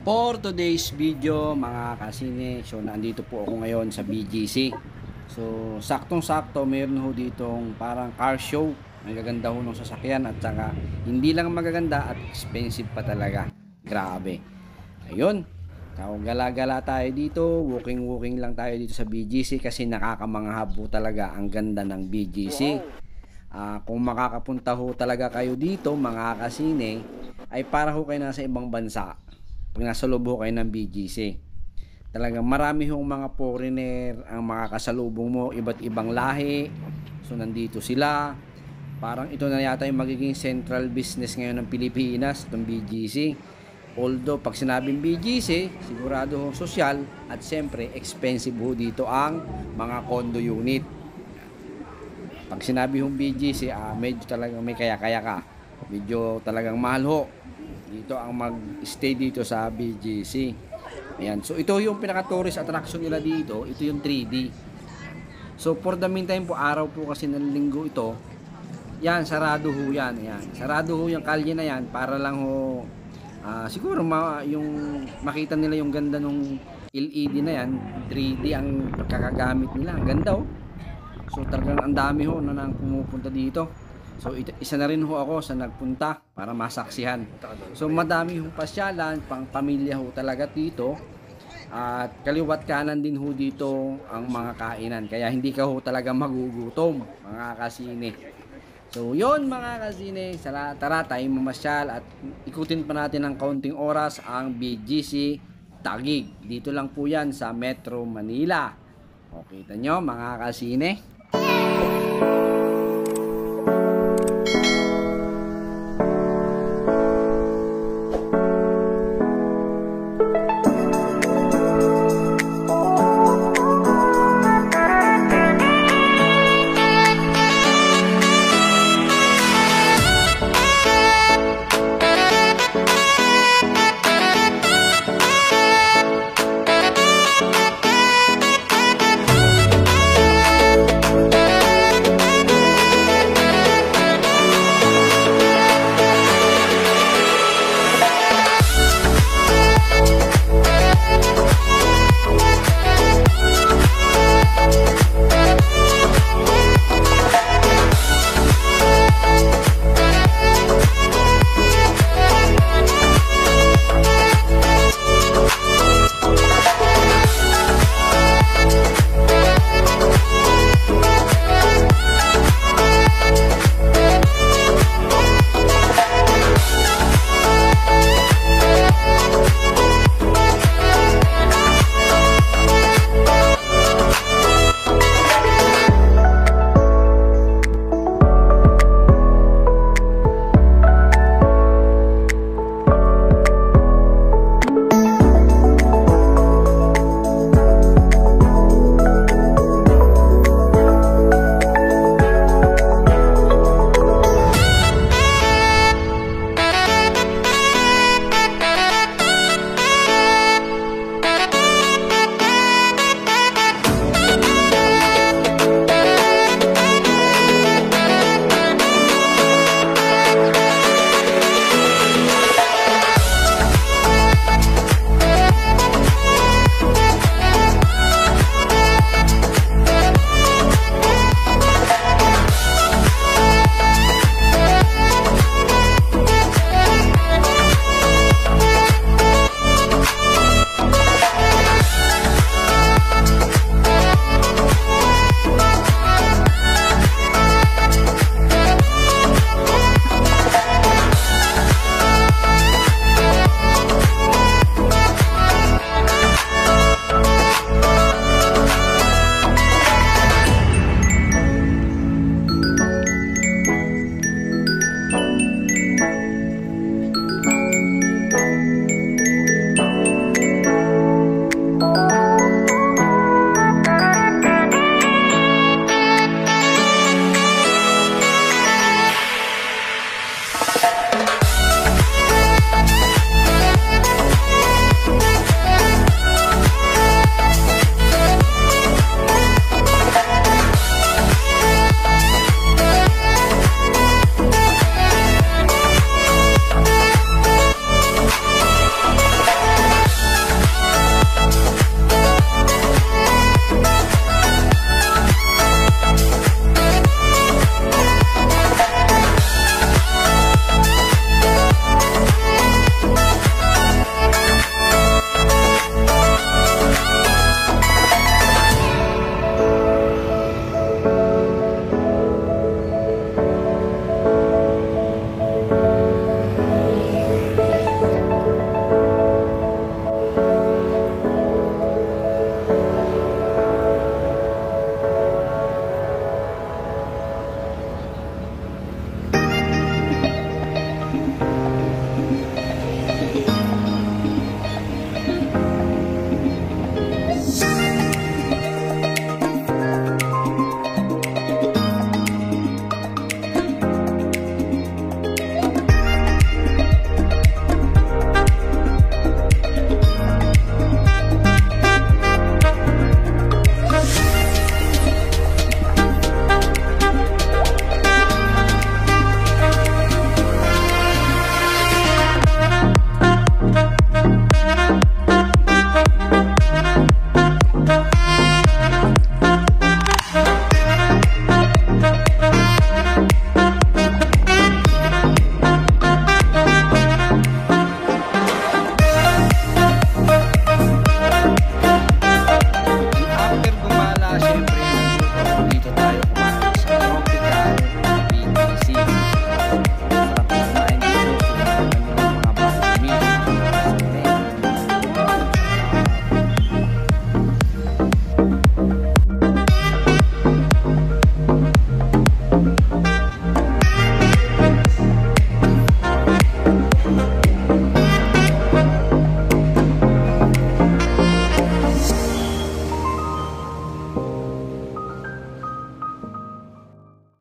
For today's video mga kasine, so nandito po ako ngayon sa BGC. So saktong-sakto meron ho ditong parang car show. Magaganda ho ng sasakyan at saka hindi lang magaganda at expensive pa talaga. Grabe. Ayun. So, gala-gala tayo dito, walking lang tayo dito sa BGC kasi nakakamangha po talaga ang ganda ng BGC. Kung makakapunta ho talaga kayo dito mga kasine, ay para ho kayo nasa ibang bansa pag nasa loob ho kayo ng BGC. Talagang marami hong mga foreigner ang makakasalubong mo, iba't ibang lahi. So nandito sila. Parang ito na yata yung magiging central business ngayon ng Pilipinas, itong BGC. Although pag sinabing BGC, sigurado ho sosyal at siyempre expensive ho dito ang mga condo unit. Pag sinabi hong BGC, medyo talagang may kaya-kaya ka. Medyo talagang mahal ho. Dito ang mag-stay dito sa BGC. Ayan. So ito yung pinaka-tourist attraction nila dito. Ito yung 3D. So for the meantime po, araw po kasi ng linggo ito. Yan, sarado ho yan. Ayan. Sarado ho yung kalye na yan para lang ho siguro yung makita nila yung ganda nung LED na yan. 3D ang pagkakagamit nila. Ang ganda oh. So talagang ang dami ho na nang pumupunta dito. So isa na rin ho ako sa nagpunta para masaksihan. So madami hong pasyalan, pang pamilya ho talaga dito. At kaliwat kanan din ho dito ang mga kainan. Kaya hindi ka ho talaga magugutom mga kasine. So yon mga kasine, tara tayo mamasyal at ikutin pa natin ng kaunting oras ang BGC Taguig. Dito lang po yan sa Metro Manila. O kita nyo mga kasine.